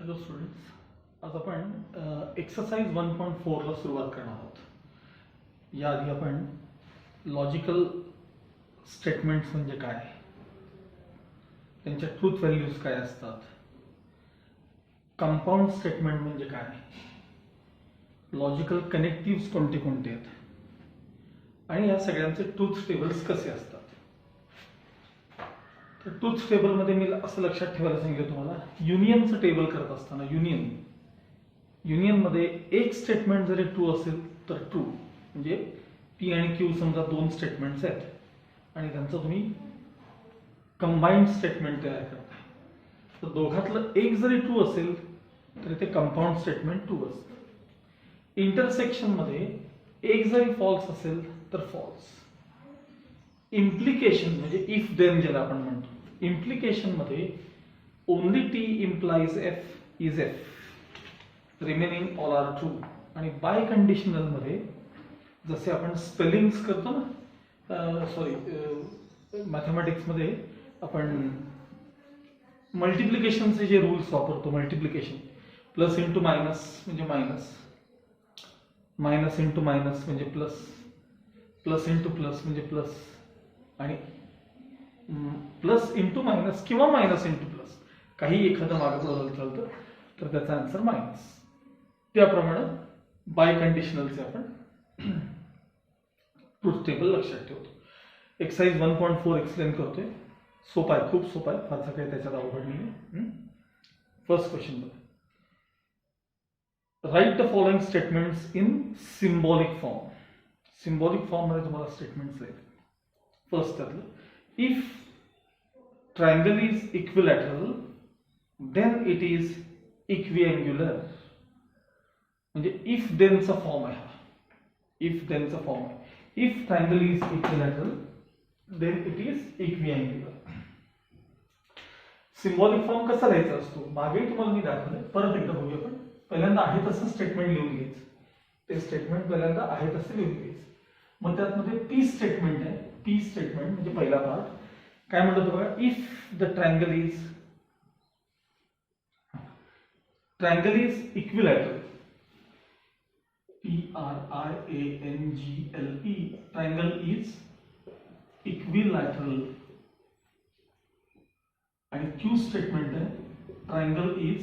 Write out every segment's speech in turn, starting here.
Hello students, आज आपण exercise 1.4 ला सुरुवात करणार आहोत. याआधी आपण लॉजिकल स्टेटमेंट्स म्हणजे काय, त्यांच्या ट्रूथ व्हॅल्यूज काय असतात, कंपाऊंड स्टेटमेंट म्हणजे काय, लॉजिकल कनेक्टिव्स कोणते कोणते आहेत आणि या सगळ्यांचे ट्रूथ टेबल्स कसे असतात. तर ट्रूथ टेबलमध्ये मी असं लक्षात ठेवायला सांगितलं तुम्हाला, युनियनचं टेबल करत असताना युनियनमध्ये एक स्टेटमेंट जरी ट्रू असेल तर ट्रू, म्हणजे पी आणि क्यू समजा दोन स्टेटमेंट्स आहेत आणि त्यांचं तुम्ही कंबाईंड स्टेटमेंट तयार करताय, तर दोघातलं एक जरी ट्रू असेल तरी ते कंपाऊंड स्टेटमेंट ट्रू असतं. इंटरसेक्शनमध्ये एक जरी फॉल्स असेल तर फॉल्स. इम्प्लिकेशन म्हणजे इफ देन ज्याला आपण म्हणतो, इम्प्लिकेशन मध्ये only T implies F is F, remaining all are true. आणि बाय कंडिशनल मध्ये जसे आपण स्पेलिंग्स करतो ना, मॅथमॅटिक्स मध्ये आपण मल्टिप्लिकेशनचे जे रूल्स वापरतो, मल्टिप्लिकेशन प्लस इंटू मायनस म्हणजे मायनस, मायनस इंटू मायनस म्हणजे प्लस, प्लस इंटू प्लस म्हणजे प्लस, आणि प्लस इंटू मायनस किंवा मायनस इंटू प्लस, काही एखादं मागे पुढे चालतं तर त्याचा आन्सर मायनस. त्याप्रमाणे बाय कंडिशनलचे आपण ट्रूथ टेबल लक्षात ठेवतो. एक्सरसाइज 1.4 एक्सप्लेन करतोय. सोपा आहे, खूप सोपा आहे, फारसा काही त्याच्यात अवघड नाही. फर्स्ट क्वेश्चन बघा, write the following statements in symbolic form. Symbolic form मध्ये तुम्हाला स्टेटमेंट्स आहेत. फर्स्ट त्यातलं, if triangle is equilateral then it is equiangular. म्हणजे इफ देनचा फॉर्म आहे हा, इफ देनचा फॉर्म आहे. If triangle is equilateral then it is equiangular. Symbolic form कसा लिहायचा असतो मागे तुम्हाला मी दाखवलंय, परत एकदा बघूया. आपण पहिल्यांदा आहे तसं स्टेटमेंट लिहून घ्यायचं. ते स्टेटमेंट पहिल्यांदा आहे तसं लिहून घ्यायचं. मग त्यातमध्ये पी स्टेटमेंट आहे. पी स्टेटमेंट म्हणजे पहिला पार्ट काय म्हणतो बघा, if the triangle is equilateral, PRIANGLE, triangle is equilateral. आणि क्यू स्टेटमेंट आहे, ट्रायंगल इज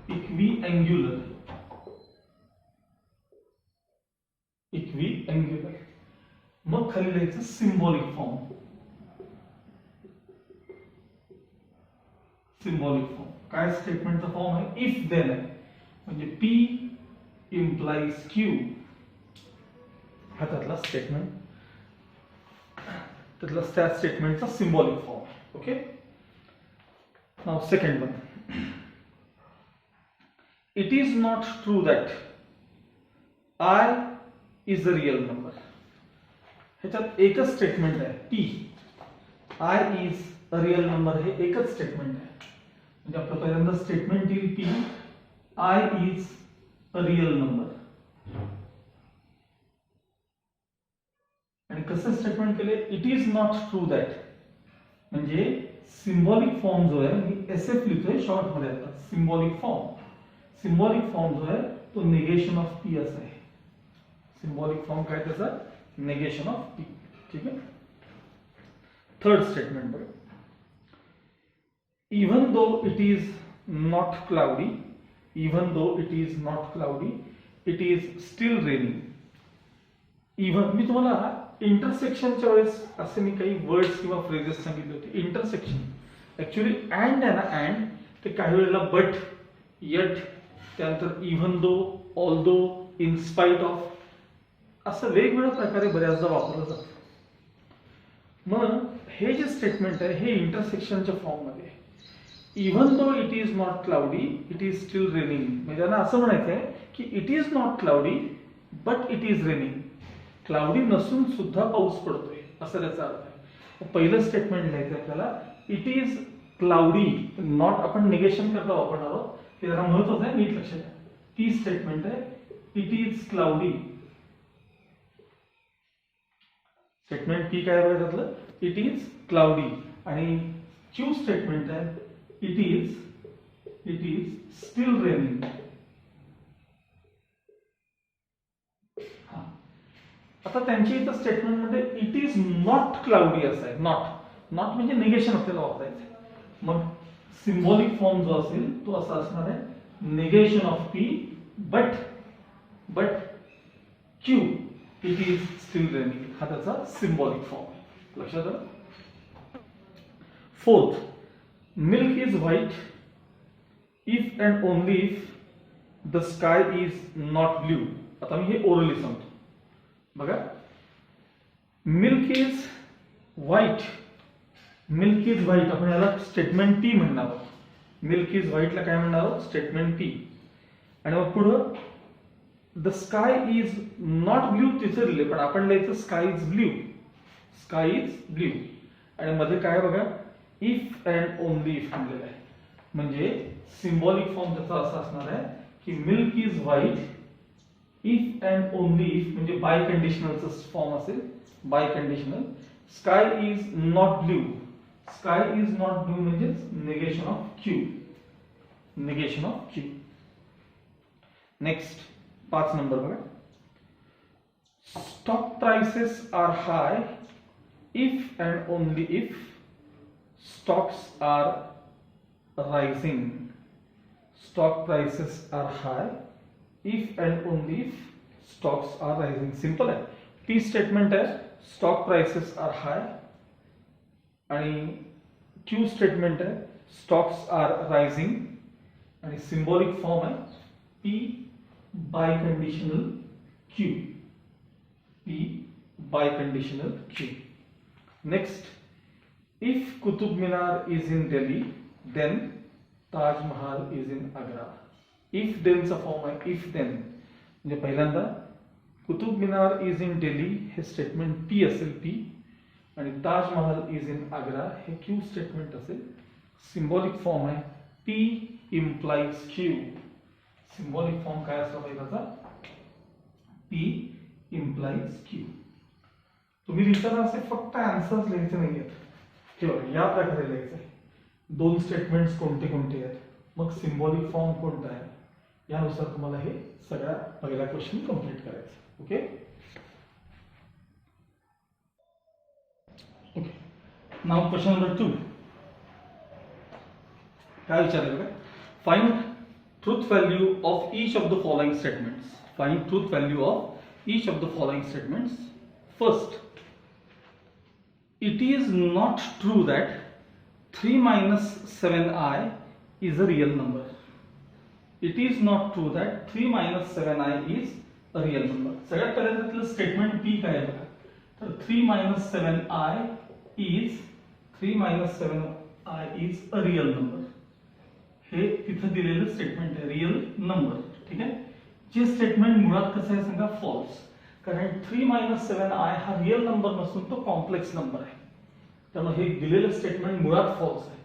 इक्विअँग्युलर. इक्विअँग्युलर. मग खाली लिहायचं सिम्बॉलिक फॉर्म. सिम्बॉलिक फॉर्म काय स्टेटमेंटचा फॉर्म आहे, इफ देन आहे. म्हणजे P इम्प्लाइज Q हा त्यातला स्टेटमेंट, त्यातला त्या स्टेटमेंटचा symbolic form. Okay, now second one, it is not true that I is a real number. ह्याच्यात एकच स्टेटमेंट आहे, P I is a real number, हे एकच स्टेटमेंट आहे. म्हणजे आपलं पहिल्यांदा स्टेटमेंट येईल P I is a real number. आणि कसं स्टेटमेंट केले, it is not true that. म्हणजे सिम्बॉलिक फॉर्म जो आहे, मी SF लिहितोय शॉर्ट मध्ये. आता सिम्बॉलिक फॉर्म जो आहे तो निगेशन ऑफ P असा आहे. सिम्बॉलिक फॉर्म काय त्याचा, निगेशन ऑफ P. ठीक आहे. थर्ड स्टेटमेंट बघा, even though it is not cloudy, it is still raining. Even मी तुम्हाला इंटरसेक्शनच्या वेळेस असे मी काही वर्ड्स किंवा फ्रेजेस सांगितले होते. इंटरसेक्शन ऍक्च्युअली अँड आहे ना, अँड ते काही वेळेला बट, यट, त्यानंतर even though, although, in spite of, असं वेगवेगळ्या प्रकारे बऱ्याचदा वापरलं जातं. मग हे जे स्टेटमेंट आहे हे इंटरसेक्शनच्या फॉर्म मध्ये, even though it is not cloudy it is still raining. म्हणजे त्यांना असं म्हणायचं आहे की it is not cloudy but it is raining. Cloudy नसून सुद्धा पाऊस पडतोय असं त्याचा अर्थ आहे. पहिलं स्टेटमेंट लिहायचं आपल्याला, इट इज क्लाउडी, नॉट आपण निगेशन करता वापरणार आहोत, हे जरा महत्वाचं आहे, नीट लक्षात घ्या. ती स्टेटमेंट आहे, it is cloudy. Statement P काय बघा त्यातलं, इट इज क्लाउडी. आणि क्यू स्टेटमेंट आहे इट इज स्टिल रेनिंग. आता त्यांच्या इथं स्टेटमेंटमध्ये इट इज नॉट क्लाउडी असं आहे. नॉट म्हणजे निगेशन आपल्याला वापरायचं आहे. मग सिम्बॉलिक फॉर्म जो असेल तो असा असणार आहे negation of P but Q it is still raining. हा त्याचा सिम्बॉलिक फॉर्म आहे. लक्षात आलं. Fourth, milk is white if and only if the sky is not blue. आता मी हे ओरली सांगतो बघा. मिल्क इज व्हाईट आपण याला स्टेटमेंट पी म्हणणार आहोत. मिल्क इज व्हाईटला काय म्हणणार आहोत स्टेटमेंट पी. आणि मग पुढं the sky is not blue तिचं दिले पण आपण लिहायचं स्काय इज ब्ल्यू. आणि मध्ये काय बघा इफ अँड ओनली इफ म्हणलेलं आहे. म्हणजे सिम्बॉलिक फॉर्म त्याचा असा असणार आहे की milk is white if and only if म्हणजे बाय कंडिशनलचा फॉर्म असेल. Biconditional sky is not blue म्हणजे negation of Q. Next 5 number बघा. Stock prices are high if and only if stocks are rising. Stock prices are high if and only if stocks are rising. Simple आहे. P statement आहे stock prices are high आणि Q statement आहे stocks are rising आणि symbolic form आहे P biconditional Q. Next, if Qutub Minar is in Delhi then Taj Mahal is in Agra. If देनचा form आहे if then. म्हणजे पहिल्यांदा कुतुब मीनार इज इन दिल्ली हे स्टेटमेंट पी असेल पी आणि ताजमहल इज इन आग्रा हे क्यू स्टेटमेंट असेल. सिम्बॉलिक फॉर्म आहे P implies Q. Symbolic form काय असला पाहिजे त्याचा पी इम्प्लाइज क्यू. तुम्ही लिहिताना असे फक्त आन्सर्स लिहायचे नाही आहेत. ठेवा या प्रकारे लिहायचं आहे. 2 स्टेटमेंट्स कोणते आहेत मग सिम्बॉलिक फॉर्म कोणता आहे यानुसार तुम्हाला हे सगळा पहिला क्वेश्चन कंप्लीट करायचा. ओके. नाउ क्वेश्चन नंबर 2 काय विचारलं बघा. Find truth value of each of the following statements. Find truth value of each of the following statements. First, it is not true that 3 minus 7i is a real number. It is not true that 3 minus 7i is a real number. सगळ्यात पहिल्यांदा statement P काय आहे बघा. तर 3 minus 7i is a real number. हे तिथं दिलेलं statement आहे रियल नंबर. ठीक आहे. जे स्टेटमेंट मुळात कसं आहे सांगा फॉल्स. कारण 3 minus 7i हा रियल नंबर नसून तो कॉम्प्लेक्स नंबर आहे. त्यामुळे हे दिलेलं स्टेटमेंट मुळात फॉल्स आहे.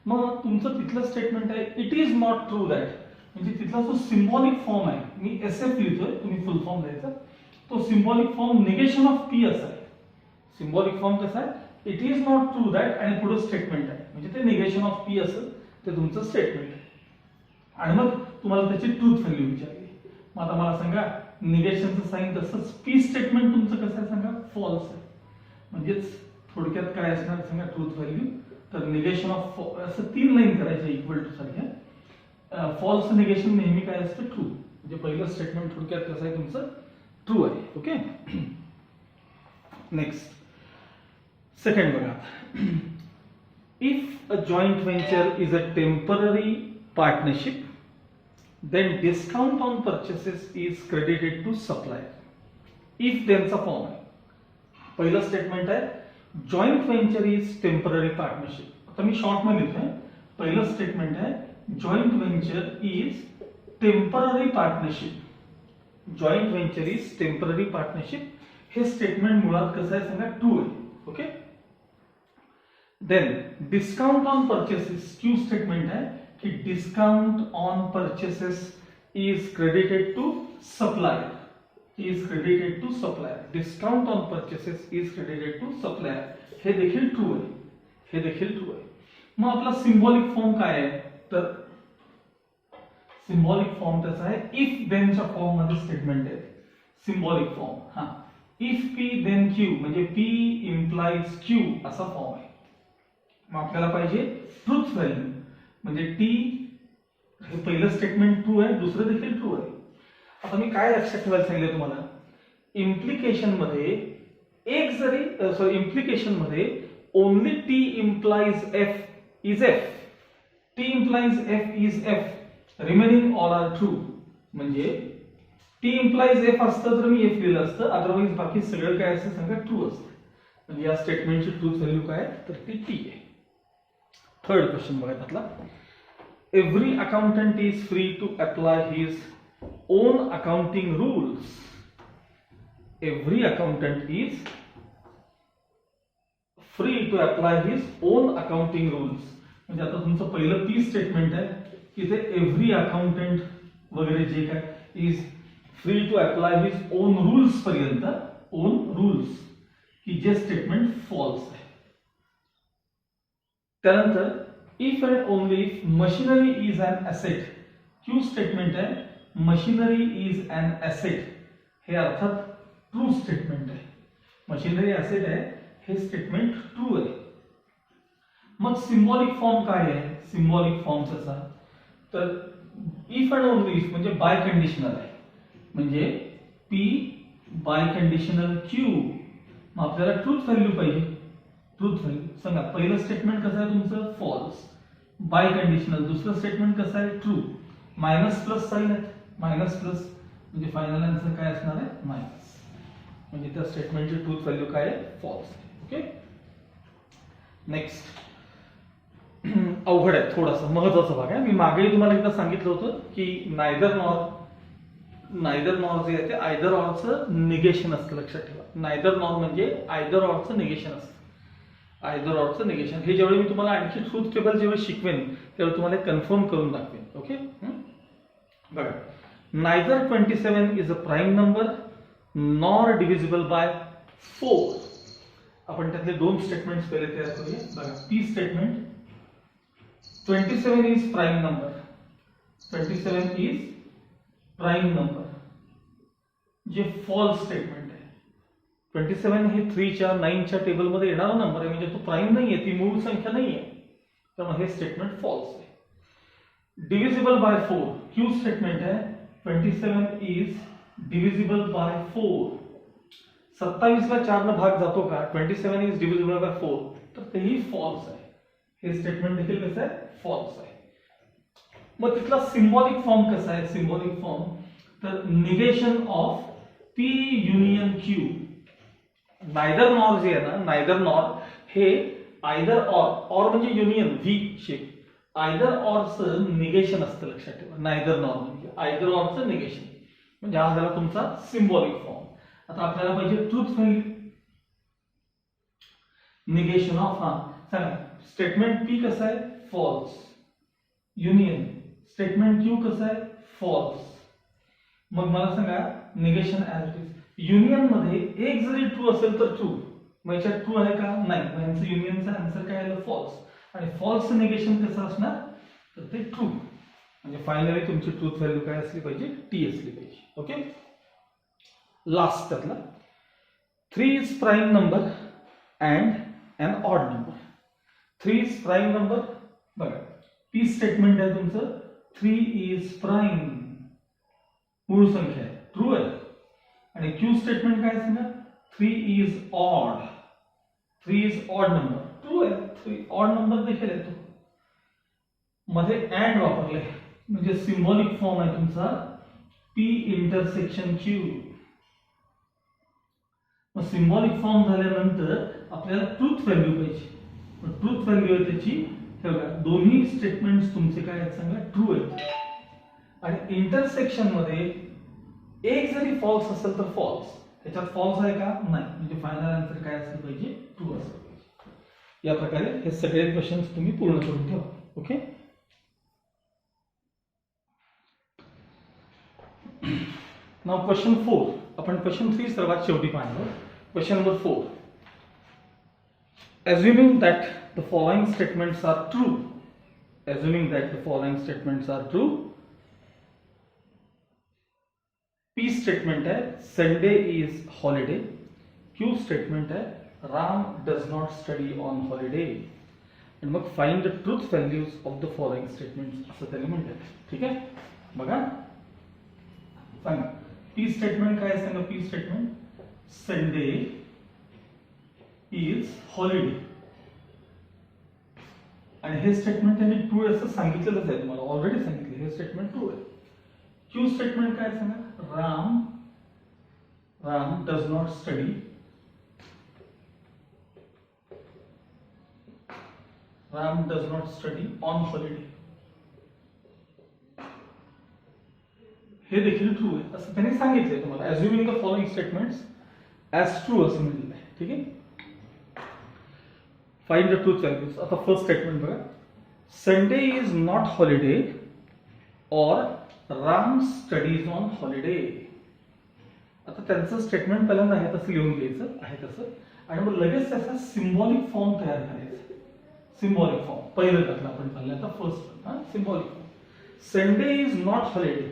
मग तुमचं तिथलं स्टेटमेंट आहे it is not true that म्हणजे तिथला जो सिम्बॉलिक फॉर्म आहे मी SF लिहितोय तुम्ही फुल फॉर्म लिहायचा. तो symbolic form negation of P असा आहे. सिम्बॉलिक फॉर्म कसा आहे it is not true that आणि पुढे स्टेटमेंट आहे म्हणजे ते निगेशन ऑफ पी असेल ते तुमचं स्टेटमेंट आहे. आणि मग तुम्हाला त्याची ट्रूथ व्हॅल्यू विचारली. मग आता मला सांगा निगेशनचं साइन तसंच पी स्टेटमेंट तुमचं कसं आहे सांगा फॉल्स आहे. म्हणजेच थोडक्यात काय असणार सांगा ट्रूथ व्हॅल्यू. तर निगेशन ऑफ असं 3 लाईन करायचं इक्वल टू सारख्या. फॉल्स निगेशन नेहमी काय असतं ट्रू. म्हणजे पहिलं स्टेटमेंट थोडक्यात कसं आहे तुमचं ट्रू आहे. ओके. नेक्स्ट सेकंड बघा. If a joint venture is a temporary partnership then discount on purchases is credited to supplier. If then चा फॉर्म आहे. पहिलं स्टेटमेंट आहे joint venture is temporary partnership. आता मी शॉर्ट मध्ये लिहितोय. पहिलं स्टेटमेंट आहे joint venture is temporary partnership. Joint venture is temporary partnership हे स्टेटमेंट मुळात कसं आहे सांगा ट्रू आहे. Okay. Then discount on purchases Q statement आहे कि discount on purchases is credited to supplier. Discount on purchases is credited to supplier. हे देखील ट्रू आहे. मग आपला सिम्बॉलिक फॉर्म काय आहे, तर सिम्बॉलिक फॉर्म त्याचा आहे इफ देनच्या फॉर्म मध्ये स्टेटमेंट आहे सिम्बॉलिक फॉर्म. हा, इफ पी देन क्यू म्हणजे पी इम्प्लाइज क्यू असा फॉर्म आहे. मग आपल्याला पाहिजे ट्रूथ व्हॅल्यू म्हणजे टी, हे पहिलं स्टेटमेंट ट्रू आहे, दुसरं देखील ट्रू आहे. आता मी काय लक्षात ठेवायला सांगितलं तुम्हाला, इम्प्लिकेशन मध्ये एक जरी सॉरी इम्प्लिकेशन मध्ये only T implies F is F, T implies F is F, remaining all are true. म्हणजे टी इम्प्लाइज एफ असतं तर मी एफ लिहिलं असतं, अदरवाइज बाकी सगळं काय असतं सांगा ट्रू असतं. म्हणजे या स्टेटमेंटची ट्रूथ व्हॅल्यू काय तर ती टी आहे. थर्ड क्वेश्चन बघा त्यातला, every accountant is free to apply his own accounting rules. Every accountant is free to apply his own accounting rules. म्हणजे आता तुमचं पहिलं पी स्टेटमेंट आहे की ते एव्हरी अकाउंटंट वगैरे जे काय is free to apply his own rules पर्यंत, ओन रूल्स, की जे स्टेटमेंट फॉल्स आहे. त्यानंतर if and only if machinery is an asset, Q statement आहे मशिनरी इज अन ॲसेट, हे अर्थात ट्रू स्टेटमेंट आहे. मशिनरी ॲसेट आहे हे स्टेटमेंट ट्रू आहे. मग सिम्बॉलिक फॉर्म काय आहे, सिम्बॉलिक फॉर्म त्याचा तर इफ अँड ओनली इफ म्हणजे बाय कंडिशनल आहे. म्हणजे पी बाय कंडिशनल क्यू. मग आपल्याला ट्रूथ व्हॅल्यू पाहिजे, ट्रूथ व्हॅल्यू सांगा. पहिलं स्टेटमेंट कसं आहे तुमचं फॉल्स, बाय कंडिशनल. दुसरं स्टेटमेंट कसं आहे ट्रू. मायनस प्लस साइन आहे, मायनस प्लस म्हणजे फायनल आन्सर काय असणार आहे मायनस. म्हणजे त्या स्टेटमेंटची ट्रूथ व्हॅल्यू काय आहे फॉल्स. ओके, नेक्स्ट अवघड आहे थोडासा, महत्वाचा भाग आहे. मी मागेही तुम्हाला एकदा सांगितलं होतं की नायदर नॉर जे आहे ते आयदर ऑरचं निगेशन असतं, लक्षात ठेवा. नायदर नॉर म्हणजे आयदर ऑरचं निगेशन असतं, आयदर ऑरचं निगेशन. हे ज्यावेळी मी तुम्हाला आणखी ट्रूथ टेबल जेव्हा शिकवेन त्यावेळी तुम्हाला कन्फर्म करून दाखवेन. ओके, बघा, neither 27 is a prime number nor divisible by 4. आपण त्यातले दोन स्टेटमेंट्स पहिले तयार करूया. बघा, P statement 27 is prime number, 27 is prime number, जे फॉल्स स्टेटमेंट आहे. 27 हे 3 च्या 9 च्या टेबल मध्ये येणारा नंबर आहे, म्हणजे तो प्राईम नाहीये, ती मूळ संख्या नाहीये, त्यामुळे हे स्टेटमेंट फॉल्स आहे. डिव्हिजिबल बाय 4, क्यू स्टेटमेंट आहे 27 इज डिव्हिजिबल बाय 4. 27 ला 4 ने भाग जातो का, 27 इज डिव्हिजिबल बाय 4, तर तेही फॉल्स आहे. हे स्टेटमेंट देखील कसं आहे फॉल्स आहे. मग तिथला सिम्बॉलिक फॉर्म कसा आहे, सिम्बॉलिक फॉर्म तर negation of P union Q. Neither nor जे आहे ना, नायदर नॉर हे आयदर ऑर म्हणजे युनियन व्ही शेप, आयदर ऑरचं निगेशन असतं, लक्षात ठेवा. नायदर नॉर म्हणजे आयदर ऑरचं निगेशन, म्हणजे हा झाला तुमचा सिम्बॉलिक फॉर्म. आता आपल्याला पाहिजे ट्रूथ व्हॅल्यू, निगेशन ऑफ. हा सांगा, स्टेटमेंट पी कसं आहे फॉल्स, युनियन स्टेटमेंट क्यू कसं आहे फॉल्स. मग मला सांगा negation as it is. Union मध्ये एक जरी ट्रू असेल तर ट्रू, मग याच्यात ट्रू आहे का नाही, मग यांचं युनियनचा आन्सर काय आलं फॉल्स. आणि फॉल्स निगेशन कसं असणार तर ते ट्रू. म्हणजे फायनली तुमची ट्रूथ व्हॅल्यू काय असली पाहिजे टी असली पाहिजे. ओके, लास्ट त्यातला 3 is prime number and an odd number. 3 is prime number. बघा, पी स्टेटमेंट आहे तुमचं 3 इज प्राईम, मूळ संख्या आहे, ट्रू आहे. आणि क्यू स्टेटमेंट काय सांगा 3 is odd, 3 is odd number, true आहे. 3 ऑड नंबर देखील येतो. मध्ये अँड वापरले म्हणजे सिम्बॉलिक फॉर्म आहे तुमचा पी इंटरसेक्शन क्यू. मग सिम्बॉलिक फॉर्म झाल्यानंतर आपल्याला ट्रूथ व्हॅल्यू पाहिजे. ट्रूथ व्हॅल्यू आहे त्याची, दोन्ही स्टेटमेंट्स तुमचे काय आहेत सांगा ट्रू आहेत. आणि इंटरसेक्शन मध्ये एक जरी फॉल्स असेल तर फॉल्स, त्याच्यात फॉल्स आहे का नाही, म्हणजे फायनल आन्सर काय असलं पाहिजे ट्रू असलं पाहिजे. या प्रकारे हे सगळे क्वेश्चन्स तुम्ही पूर्ण करून ठेवा. ओके, नाव क्वेश्चन 4. आपण क्वेश्चन 3 सर्वात शेवटी पाहिलं. Question number 4, assuming that the following statements are true, assuming that the following statements are true, P statement है Sunday is holiday, Q statement है Ram does not study on holiday, आणि मग find the truth values of the following statements असं त्याने म्हणतात. ठीक आहे, बघा सांगा पी स्टेटमेंट काय आहे, सांगा P statement Sunday is holiday, आणि हे स्टेटमेंट त्यांनी ट्रू असं सांगितलेलंच आहे, तुम्हाला ऑलरेडी सांगितलं हे स्टेटमेंट ट्रू आहे. क्यू स्टेटमेंट काय सांगा Ram does not study, Ram does not study on holiday, हे देखील ट्रू आहे असं त्यांनी सांगितलंय तुम्हाला. Assuming the following statements as true असं म्हटलेलं आहे. ठीक आहे, फाइंड द ट्रूथ व्हॅल्यूज. आता फर्स्ट स्टेटमेंट बघा, संडे इज नॉट हॉलिडे और राम स्टडीज ऑन हॉलिडे. आता त्यांचं स्टेटमेंट पहिल्यांदा आहे तसं लिहून घ्यायचं आहे तसं, आणि मग लगेच त्याचा सिम्बॉलिक फॉर्म तयार करायचा. सिम्बॉलिक फॉर्म पहिलं त्यातलं आपण पाहिलं. आता first symbolic form, Sunday is not holiday.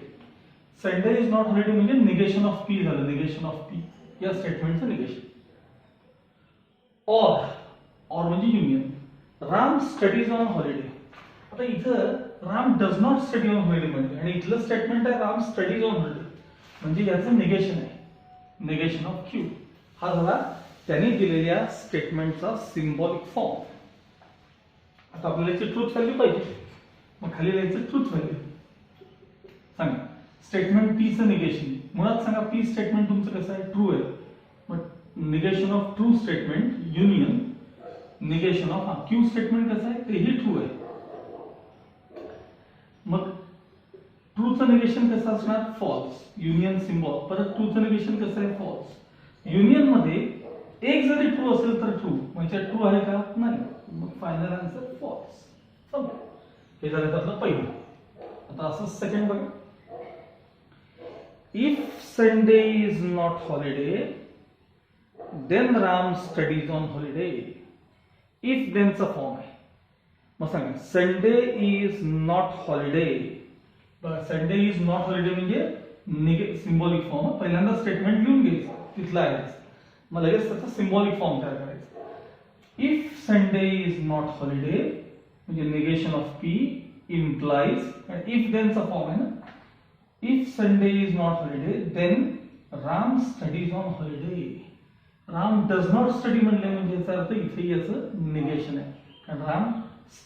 Sunday is not holiday म्हणजे निगेशन ऑफ पी झालं, निगेशन ऑफ पी या स्टेटमेंटचं निगेशन. और म्हणजे union, Ram studies on holiday. आता इथं Ram does not study on holiday म्हणजे, आणि इथलं स्टेटमेंट आहे राम स्टडीज ऑन हॉलिडे म्हणजे याचं निगेशन आहे, निगेशन ऑफ क्यू. हा झाला त्यांनी दिलेल्या स्टेटमेंटचा सिम्बॉलिक फॉर्म. आता आपल्याला याची ट्रूथ व्हॅल्यू पाहिजे, मग खाली लिहायचं ट्रूथ व्हॅल्यू. सांगा स्टेटमेंट पी चं निगेशन, मुळात सांगा पी स्टेटमेंट तुमचं कसं आहे ट्रू आहे, मग negation of true statement union negation of Q statement कसं आहे तेही ट्रू आहे. मग ट्रूचं निगेशन कसं असणार फॉल्स, युनियन सिम्बॉल. परत ट्रूचं निगेशन कसं आहे फॉल्स. युनियन मध्ये एक जरी ट्रू असेल तर ट्रू म्हणजे ट्रू आहे का नाही, मग फायनल आन्सर फॉल्स. समजा हे झालं त्यातलं पहिलं. आता असं सेकंड बघा, if Sunday is not holiday then Ram studies on holiday. If देनचा फॉर्म आहे, मग सांगा संडे इज नॉट हॉलिडे. बघा संडे इज नॉट हॉलिडे म्हणजे सिम्बॉलिक फॉर्म. पहिल्यांदा स्टेटमेंट लिहून घ्यायचं तिथला आहे, मग लगेच त्याचा सिम्बॉलिक फॉर्म तयार करायचा. If Sunday is not holiday म्हणजे निगेशन ऑफ पी इम्प्लाइज, आणि इफ देनचा फॉर्म आहे ना, if Sunday is not holiday then Ram studies on holiday. Ram does not study म्हणले म्हणजे याचा अर्थ इथे याचं निगेशन आहे, कारण राम